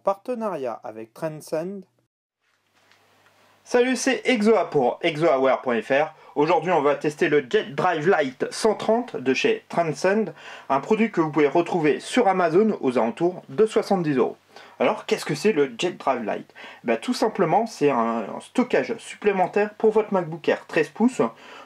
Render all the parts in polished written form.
partenariat avec Transcend. Salut, c'est Exoa pour exoaware.fr. Aujourd'hui, on va tester le Jet Drive Lite 130 de chez Transcend, un produit que vous pouvez retrouver sur Amazon aux alentours de 70 €. Alors, qu'est-ce que c'est le Jet Drive Lite? Tout simplement, c'est un stockage supplémentaire pour votre MacBook Air 13 pouces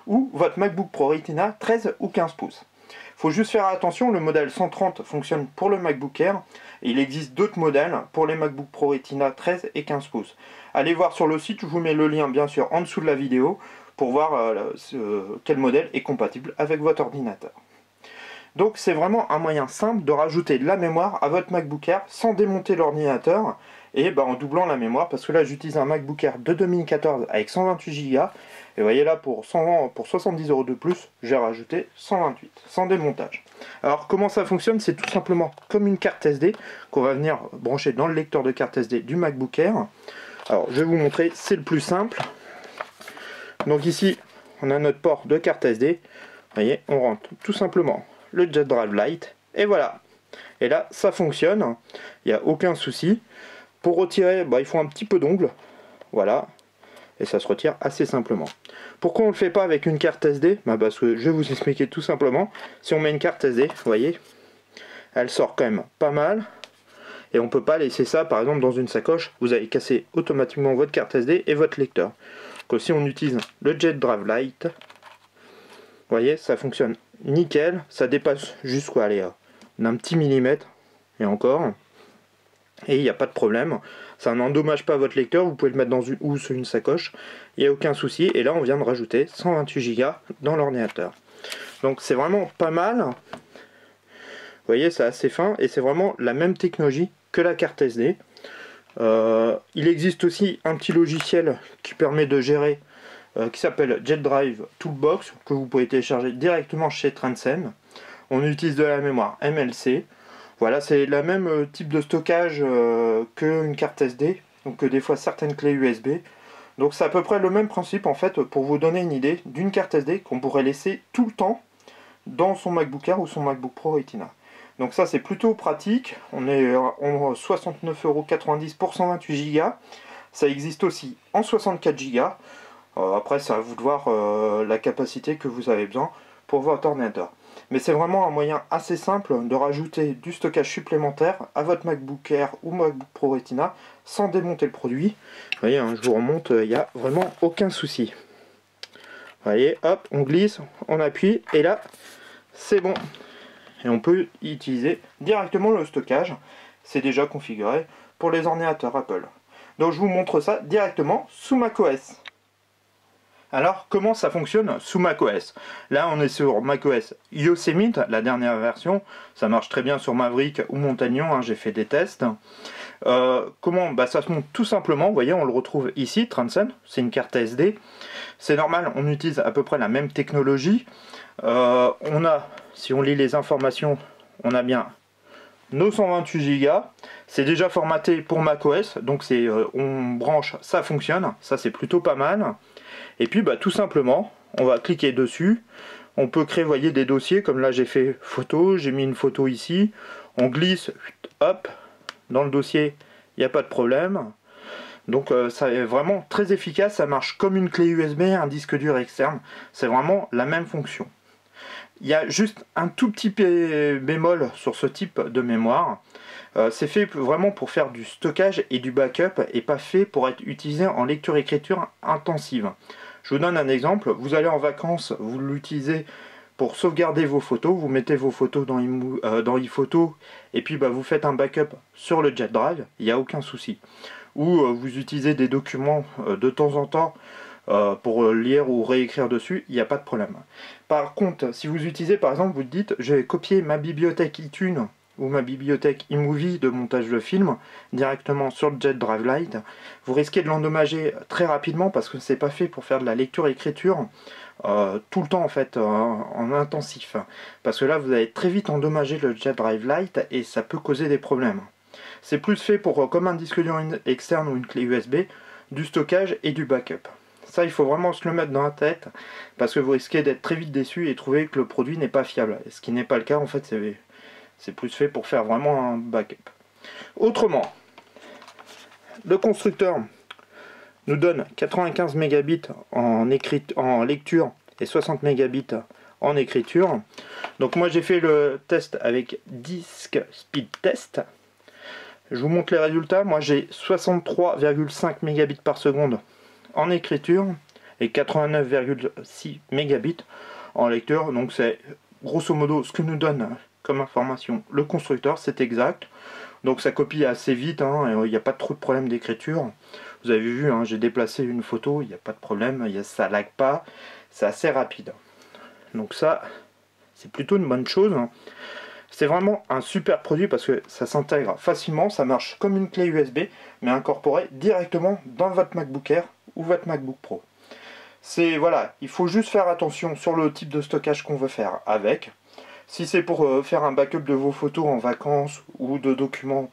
ou votre MacBook Pro Retina 13 ou 15 pouces. Il faut juste faire attention, le modèle 130 fonctionne pour le MacBook Air et il existe d'autres modèles pour les MacBook Pro Retina 13 et 15 pouces. Allez voir sur le site, je vous mets le lien bien sûr en dessous de la vidéo pour voir quel modèle est compatible avec votre ordinateur. Donc c'est vraiment un moyen simple de rajouter de la mémoire à votre MacBook Air sans démonter l'ordinateur et en doublant la mémoire, parce que là j'utilise un MacBook Air de 2014 avec 128 Go et vous voyez là pour 70 € de plus j'ai rajouté 128 sans démontage. Alors comment ça fonctionne? C'est tout simplement comme une carte SD qu'on va venir brancher dans le lecteur de carte SD du MacBook Air. Alors je vais vous montrer, c'est le plus simple. Donc ici on a notre port de carte SD, vous voyez, on rentre tout simplement le Jet Drive Lite et voilà, et là ça fonctionne, il n'y a aucun souci. Pour retirer, il faut un petit peu d'ongle, voilà, et ça se retire assez simplement. Pourquoi on ne le fait pas avec une carte SD? Parce que je vais vous expliquer tout simplement. Si on met une carte SD, vous voyez, elle sort quand même pas mal, et on ne peut pas laisser ça par exemple dans une sacoche, vous allez casser automatiquement votre carte SD et votre lecteur. Donc si on utilise le Jet Drive Lite, vous voyez, ça fonctionne nickel, ça dépasse jusqu'à un petit millimètre, et encore, et il n'y a pas de problème, ça n'endommage pas votre lecteur, vous pouvez le mettre dans une sacoche, il n'y a aucun souci, et là on vient de rajouter 128 Go dans l'ordinateur. Donc c'est vraiment pas mal, vous voyez, c'est assez fin, et c'est vraiment la même technologie que la carte SD. Il existe aussi un petit logiciel qui permet de gérer, qui s'appelle Jet Drive Toolbox, que vous pouvez télécharger directement chez Transcend. On utilise de la mémoire MLC. Voilà, c'est le même type de stockage qu'une carte SD, donc des fois certaines clés USB. Donc c'est à peu près le même principe en fait, pour vous donner une idée d'une carte SD qu'on pourrait laisser tout le temps dans son MacBook Air ou son MacBook Pro Retina. Donc ça c'est plutôt pratique, on est en 69,90 € pour 128 Go. Ça existe aussi en 64 Go. Après c'est à vous de voir la capacité que vous avez besoin pour votre ordinateur. Mais c'est vraiment un moyen assez simple de rajouter du stockage supplémentaire à votre MacBook Air ou MacBook Pro Retina sans démonter le produit. Vous voyez, je vous remonte, il n'y a vraiment aucun souci. Vous voyez, hop, on glisse, on appuie et là c'est bon. Et on peut utiliser directement le stockage, c'est déjà configuré pour les ordinateurs Apple. Donc je vous montre ça directement sous macOS. Alors comment ça fonctionne sous macOS? Là on est sur macOS Yosemite, la dernière version, ça marche très bien sur Maverick ou Montagnon, j'ai fait des tests. Comment? Ça se monte tout simplement, vous voyez, on le retrouve ici, Transcend, c'est une carte SD. C'est normal, on utilise à peu près la même technologie. On a, si on lit les informations, on a bien nos 128 Go. C'est déjà formaté pour macOS, donc on branche, ça fonctionne, ça c'est plutôt pas mal. Et puis tout simplement, on va cliquer dessus. On peut créer, voyez, des dossiers, comme là j'ai fait photo, j'ai mis une photo ici. On glisse, hop, dans le dossier, il n'y a pas de problème. Donc ça est vraiment très efficace, ça marche comme une clé USB, un disque dur externe. C'est vraiment la même fonction. Il y a juste un tout petit bémol sur ce type de mémoire. C'est fait vraiment pour faire du stockage et du backup et pas fait pour être utilisé en lecture-écriture intensive. Je vous donne un exemple, vous allez en vacances, vous l'utilisez pour sauvegarder vos photos, vous mettez vos photos dans iPhoto et puis vous faites un backup sur le Jet Drive, il n'y a aucun souci. Ou vous utilisez des documents de temps en temps pour lire ou réécrire dessus, il n'y a pas de problème. Par contre, si vous utilisez par exemple, vous dites je vais copier ma bibliothèque iTunes ou ma bibliothèque iMovie de montage de film directement sur le Jet Drive Lite, vous risquez de l'endommager très rapidement parce que c'est pas fait pour faire de la lecture-écriture tout le temps en fait en intensif. Parce que là vous allez très vite endommager le Jet Drive Lite et ça peut causer des problèmes. C'est plus fait pour, comme un disque dur externe ou une clé USB, du stockage et du backup. Ça, il faut vraiment se le mettre dans la tête, parce que vous risquez d'être très vite déçu et trouver que le produit n'est pas fiable. Et ce qui n'est pas le cas, en fait, c'est plus fait pour faire vraiment un backup. Autrement, Le constructeur nous donne 95 mégabits en lecture et 60 mégabits en écriture. Donc moi j'ai fait le test avec Disk Speed Test. Je vous montre les résultats. Moi j'ai 63,5 mégabits par seconde en écriture et 89,6 mégabits en lecture. Donc c'est grosso modo ce que nous donne comme information le constructeur, c'est exact. Donc ça copie assez vite, il n'y a pas trop de problème d'écriture. Vous avez vu, j'ai déplacé une photo, il n'y a pas de problème, ça lag pas, c'est assez rapide. Donc ça, c'est plutôt une bonne chose. C'est vraiment un super produit parce que ça s'intègre facilement, ça marche comme une clé USB, mais incorporé directement dans votre MacBook Air ou votre MacBook Pro. Voilà, il faut juste faire attention sur le type de stockage qu'on veut faire avec. Si c'est pour faire un backup de vos photos en vacances ou de documents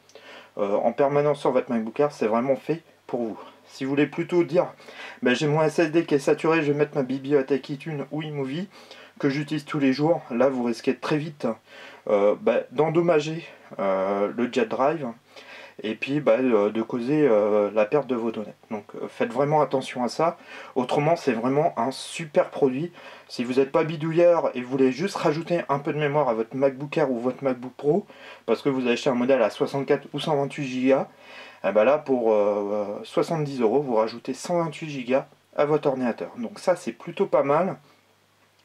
en permanence sur votre MacBook Air, c'est vraiment fait pour vous. Si vous voulez plutôt dire, j'ai mon SSD qui est saturé, je vais mettre ma bibliothèque iTunes ou iMovie, que j'utilise tous les jours, là vous risquez très vite d'endommager le jet drive et puis de causer la perte de vos données. Donc faites vraiment attention à ça. Autrement, c'est vraiment un super produit. Si vous n'êtes pas bidouilleur et vous voulez juste rajouter un peu de mémoire à votre MacBook Air ou votre MacBook Pro, parce que vous avez acheté un modèle à 64 ou 128 Go, là pour 70 €, vous rajoutez 128 Go à votre ordinateur. Donc ça, c'est plutôt pas mal.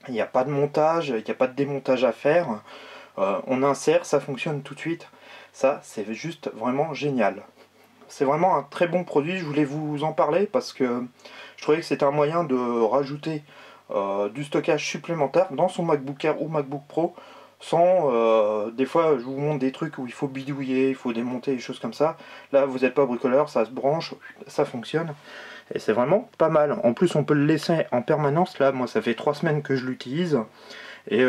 Il n'y a pas de montage, il n'y a pas de démontage à faire. On insère, ça fonctionne tout de suite. Ça, c'est juste vraiment génial. C'est vraiment un très bon produit. Je voulais vous en parler parce que je trouvais que c'était un moyen de rajouter du stockage supplémentaire dans son MacBook Air ou MacBook Pro sans... des fois, je vous montre des trucs où il faut bidouiller, il faut démonter, des choses comme ça. Là, vous n'êtes pas bricoleur, ça se branche, ça fonctionne. Et c'est vraiment pas mal. En plus, on peut le laisser en permanence. Là, moi, ça fait 3 semaines que je l'utilise. Et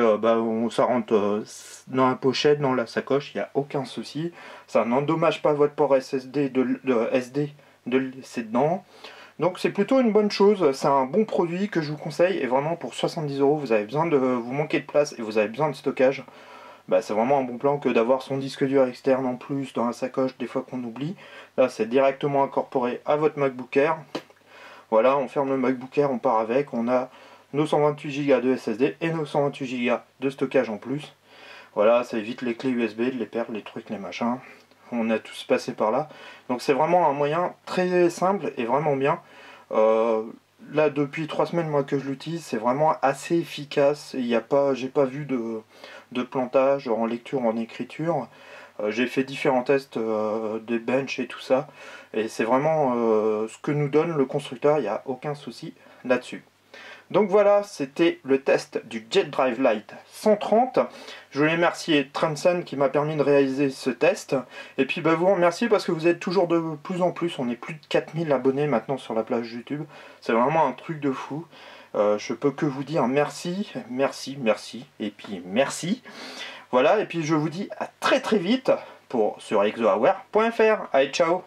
ça rentre dans la pochette, dans la sacoche, il n'y a aucun souci. Ça n'endommage pas votre port SSD SD de le laisser dedans. Donc c'est plutôt une bonne chose. C'est un bon produit que je vous conseille. Et vraiment, pour 70 €, vous avez besoin vous manquez de place et vous avez besoin de stockage. C'est vraiment un bon plan que d'avoir son disque dur externe en plus dans la sacoche, des fois qu'on oublie. Là, c'est directement incorporé à votre MacBook Air. Voilà, on ferme le MacBook Air, on part avec, on a nos 128 Go de SSD et nos 128 Go de stockage en plus. Voilà, ça évite les clés USB, les perdre, les trucs, les machins. On a tous passé par là. Donc c'est vraiment un moyen très simple et vraiment bien. Là, depuis 3 semaines moi que je l'utilise, c'est vraiment assez efficace. J'ai pas vu de plantage en lecture, en écriture. J'ai fait différents tests des bench et tout ça. Et c'est vraiment ce que nous donne le constructeur, il n'y a aucun souci là-dessus. Donc voilà, c'était le test du Jet Drive Lite 130. Je voulais remercier Transcend qui m'a permis de réaliser ce test. Et puis vous remercier parce que vous êtes toujours de plus en plus. On est plus de 4000 abonnés maintenant sur la page YouTube. C'est vraiment un truc de fou. Je peux que vous dire merci, merci, merci. Et puis merci. Voilà, et puis je vous dis à très très vite sur exoaware.fr. Allez, ciao!